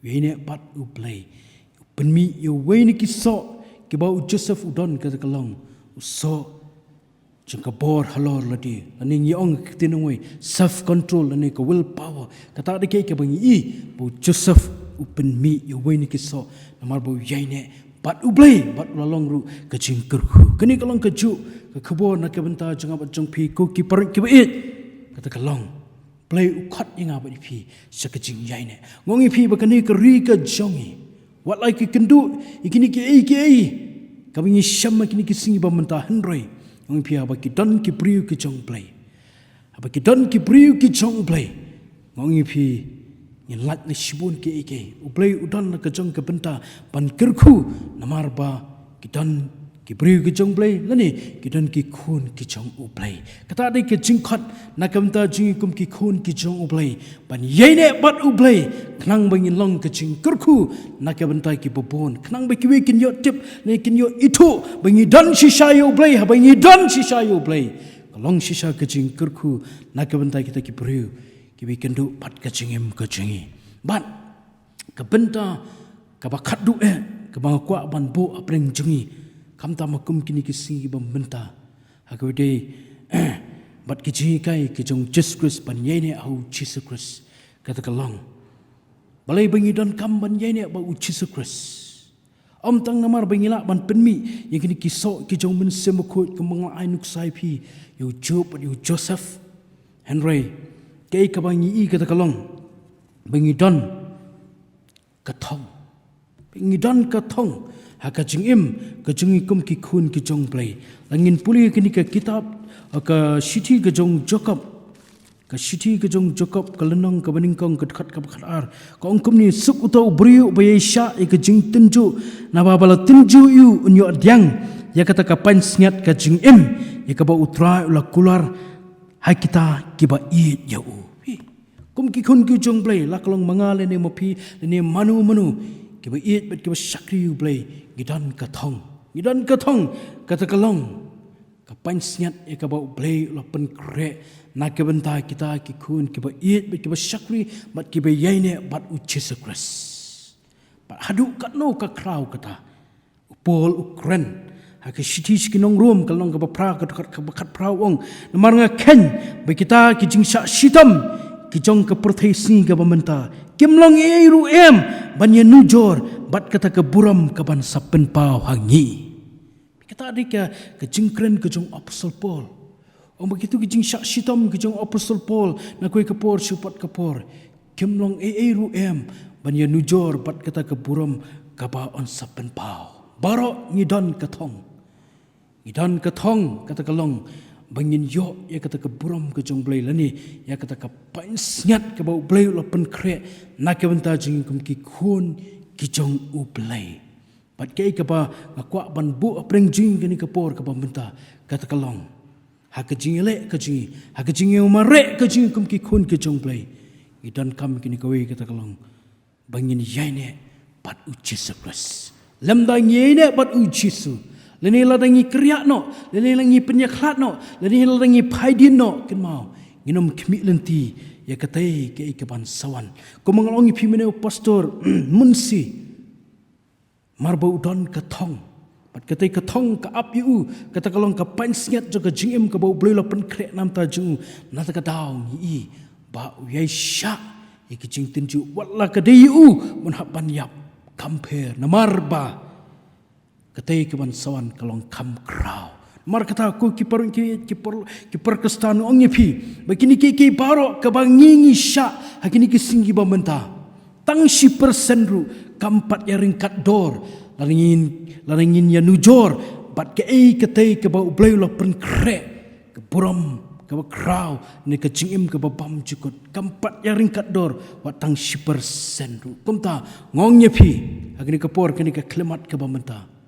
yaine bat u Blei penmi yo waini kiso ke bau Joseph udon ke kalong so jengka bor halor ladi ani nyong tinungoi self control ani ko will power kata dike ke bangi bo Joseph open me you win kiso namar bo yaine bat Blei bat lalong ru ke jingkerku kini kalong ke ju ke khubor na ke benta janga bat jong pi ko ki par ki bait kata kalong Blei ukhat inga bat pi sa ke jing yaine ngongi pi bakani ke ri ke jongi wat like kendu ikini ke kami ni syam kini ki singi ba menta henroi ngi pia ba ki don ki priu ki jong Blei aba ki don ki priu ki jong Blei ngi pi lat le shibun ke ike ublei udan la kejong ke benta pan kerku namar ba kidan ki bri kejong blei lani kidan ki khun kejong ublei kata dei ke jingkhat na kamta jingikum ki khun kejong ublei pan yaine bat ublei knang bangin long kejing kerku na ke benta ki bobon knang ba ki kin yo tip ne kin yo itu bangi dan shisha yo ublei ha bangi dan shisha yo ublei kalong shisha kejing kerku na ke benta kita ki bri kibi kendu pat kejingim kejingi ban kebenta kabakat du kabang kwa ban bu apreng jengi kamta makum kini kisi bambenta hakode bat kiji kai kijong Jesus Christ ban yene au Jesus Christ kata kalong balai bangi dan kam ban yene ba u Jesus Christ om tang namar bangila ban penmi yang kini kisok kijong men semukut kemang ainuk saipi yu Job yu Joseph Henry kay kabangi kata kalong bangi dan katong bangi dan katong haka jingim kejungikum ki khun ki jong Blei langin puli kini ka kitab ka siti ke jong Jacob ka lenong ka baningkong ka dekat ka bakar ka ongkum ni suk utau briu bayesha ke jing tenju na babala tenju yu unyo adyang ya kata ka pan sngat ka jingim ya ka ba utra ula kular hai kita kiba it ya u kum ki khun ki jong Blei la kalong mangale ne mopi ne manu kiba it bet kiba shakri yu Blei gidan katong kata kalong kapan senyat e kaba Blei la pen kre na ke benta kita ki khun kiba it bet kiba shakri bat kiba yaine bat u Jesus Christ bat hadu kat no ka krau kata upol ukren ha ke shiti skinong room kalong kaba pra ka bakat prau ong namar nga ken be kita ki jingsa shitam ki jong ka perthai si ka bamenta kimlong e ru banyan nujor bat kata ke buram ke ban sapen pau hangi kata adika ke jingkren ke jong Apostle Paul begitu ke jing syak shitam ke jong Apostle Paul na koi kapor support kapor kimlong e ru banyan nujor bat kata ke buram ke ba on sapen pau barok ngidan katong kata kalong bangin yo ya kata ke buram ke jong Blei lani ya kata ke pain senyat ke bau Blei la pen kre na ke benta jing kum ki khun ki jong u Blei bat ke ba ngakwa ban bu apreng jing ke ni kapor ke benta kata kalong ha ke jing le ke jing ha ke jing umare ke jing kum ki khun ki jong Blei idan kam ki ni kawe kata kalong bangin yaine bat u Jesus Christ lamda yaine bat u Jesus leni ladangi kriak no leni langi penyaklat no leni ladangi paidin no ken mau nginom kemik lenti ya katai ke ikaban sawan ko mangalongi pimene pastor munsi marba udan katong pat katai katong ka ap yu kata kalong ka pan singat jaga jingim ka bau Blei la pen krek nam ta jung na ta ka daw ni ba yai sha iki jing tinju wala ka dei yu mun haban yap compare na marba katai ke ban sawan kalong kam krau mar kata aku kiper kestan ong yepi begini ki baro ka bangingi sya hakini ki singgi bamenta tang 10% ru kampat ya ringkat dor laringin ya nujor bat ke katai ke bau Blei la pen krek ke buram ke krau ne ke jingim ke babam jukut kampat ya ringkat dor wat tang 10% ru kumta ngong yepi hakini kapor kini ke klemat ke bamenta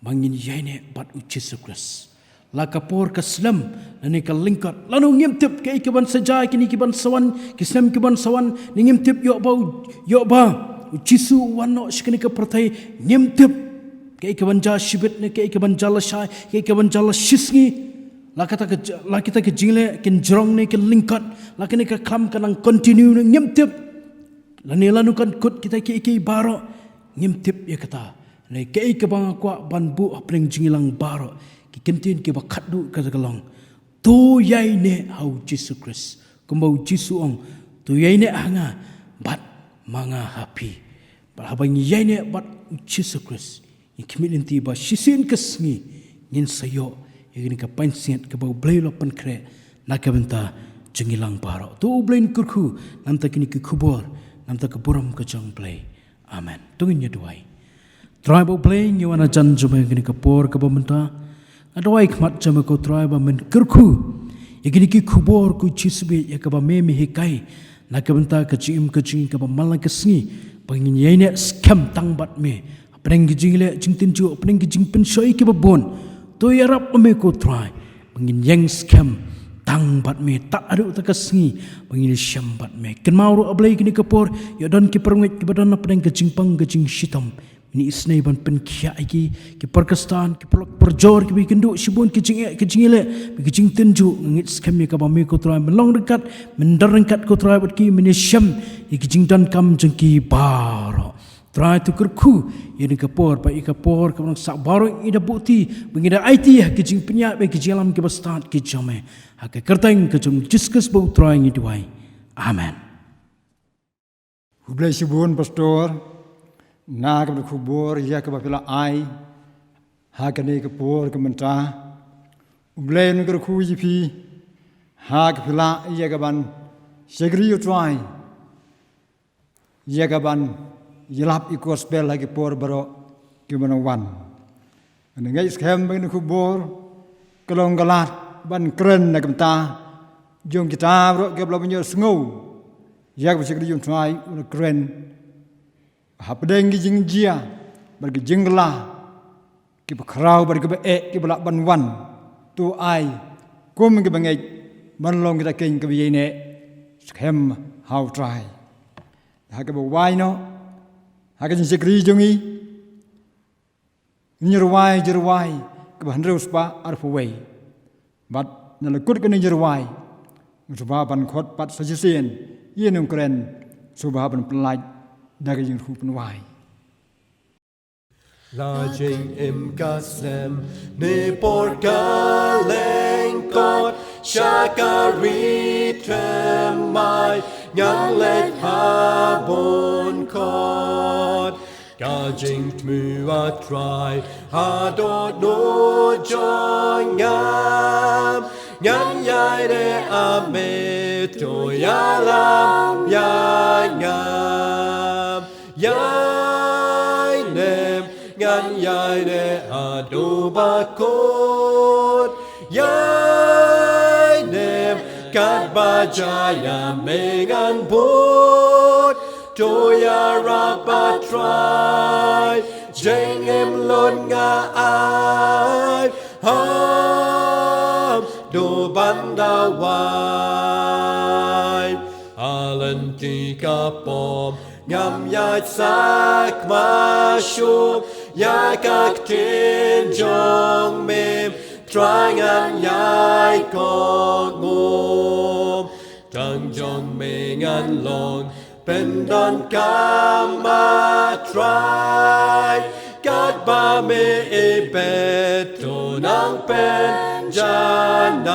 bangin yaine bat u Jesus Christ la kapor ka slam lani ka lingkat lanu ngimtip ke ikaban sajai kini kiban sawan kisam kiban sawan ni ngimtip yo ba u Jesus wano shkini ka pratai ngimtip ke ikaban ja shibit ne ke ikaban jala shai ke ikaban jala shisngi la kita ke jingle kin jrong ne ke lingkat la kini ka kam kanang continue ne ngimtip lani lanu kan kut kita ke baro ngimtip ya kata Lai kei ke bang kwa ban bu apreng jingilang baro ki kentin ke ba khaddu ka kalong to yai ne hau Jesus Christ kumbau Jesus ong to yai ne hanga bat manga happy ba habang yai ne bat Jesus Christ ni kimin ti ba shisin kesngi ngin sayo yini ka pansiat ke bau Blei la pen kre na ka benta jingilang baro to blain kurku nam ta kini ki khubor nam ta ka buram ka jong Blei amen tungin ya duai tribe Blei you wana jan jome kini kapor ka bamenta adwai khmat jame ko tribe men kurku yekini ki khubor ku chisbe yakaba me mi hikai nakabenta kecing ke Malang kesni pengin yaine scam tang bat me apreng gijing le jingtin ju apreng gijing pen soi ke babon to yarap me ko try pengin yang scam tang bat me tak adu ta kesni pengin syam bat me ken mauru ablai kini kapor ya don ki perngit ki badan apreng gijing pang gijing shitam ini isnai ban pen kia iki ki perkestan ki pelok perjor ki bikin duk sibun kecing le kecing tenju ngit scam ya ka bami ko try melong dekat menderengkat ko try bat ki menisham kecing dan kam jengki baro try tu kerku ini kapor pa ikapor ka sak baro ida bukti mengida IT kecing penyak be kecing alam ki bastat ki jame ha ka kerteng kecing discuss bau try ngi duai amen Blei sibun pastor na ke khubor ya ke bapila ai ha ke ne ke por ke menta Blei nu ke khu jipi ha ke pila ya ke ban segri you try ya ke ban yelap ikut spell lagi por baro ke manawan ane ngai scam bang khubor kelong galat ban kren na ke menta jong kita bro ke bla banyo sngo ya ke segri you try un kren hapdeng gi jingjia bar gi jingla ki bakrau bar gi be ki balak banwan tu ai kum gi bangai ban long gi king gi yene scam how try ha ke bo wai no ha ke jing sekri jongi nyerwai ke ban reus pa ar way but na le kut ke nyerwai suba ban khot pat sajisen yenum kren suba ban plai dari yang rupen wai. Lajing im kasem ne porka lengkot syakari tremai ngang let habon kot gajing tmu atrai hadot no jongam ngang yai de ame to yalam yangam jingiaineh ngan jingiaineh adu bakut jingiaineh kat bajaya mengan put to ya rapatrai jengem lon ngaai ham do bandawai alanti kapom ngam yai sak masyuk ya kak tin jong mem trangan yai kong ngom tang jong mengan long pendon kamatrai kat ba me beto nang pen janai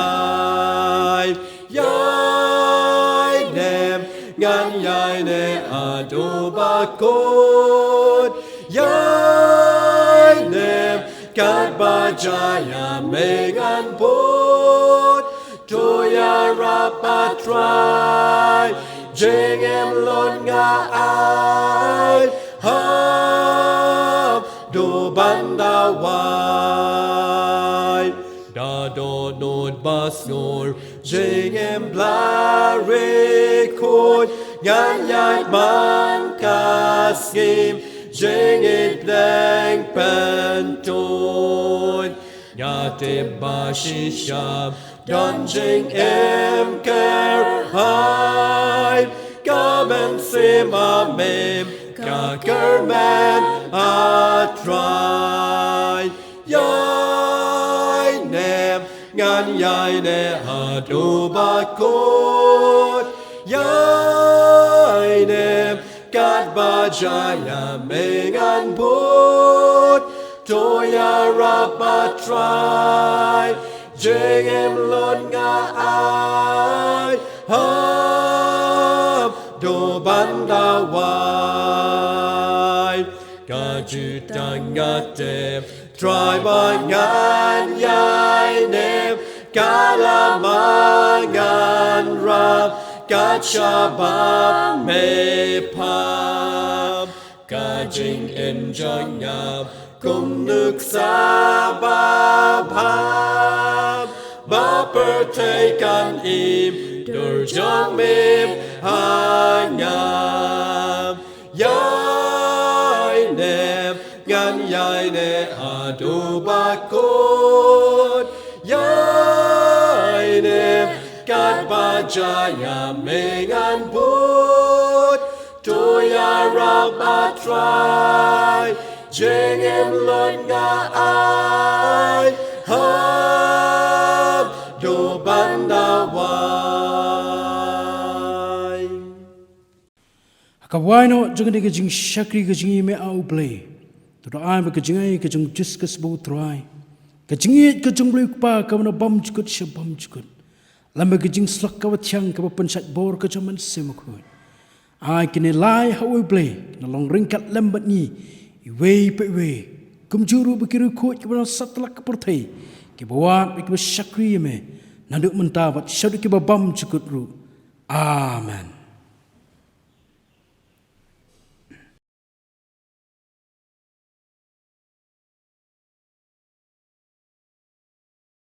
yai nem ngan jingiaineh adu bakut jingiaineh kat bajaya mengan put to ya rapatrai jengem lon ngaai ham do bandawai da do not basnor jengem blare kod ngan yai man kaskim jengit blank panton nyate bashisham don jeng em ker hai kamen sema mem kakerman atrai jingiaineh ngan jingiaineh adu bakut jingiaineh kat bajaya mengan put to ya rapatrai jengem lon ngaai ham do bandawai kajutang ngate try bangan jingiaineh kalamangan rap kachabam mepam kajing enjangam kum nuk sababam bapertekan im durjong mem adu bakut yaineh kat bajaya mengan but to ya rab atrai jengem lon nga ai hab do bandawai Kawai no jangan dega jing syakri ke jingi me au Blei. Tu doa be ke jingai ke jing jus ke sebu trai. Ke jingi ke jing Blei pa ka na bam jukut shabam jukut. Lambe ke jing slak ka watiang ka pensat bor ke jaman semakun. Ai kini lai hau Blei na long ringkat lambat ni. Iwe pe we. Kum juru bekiru kot ke bana satlak ke pertai. Ke bawat be ke syakri me. Naduk mentabat syadu ke babam jukut ru. Amen.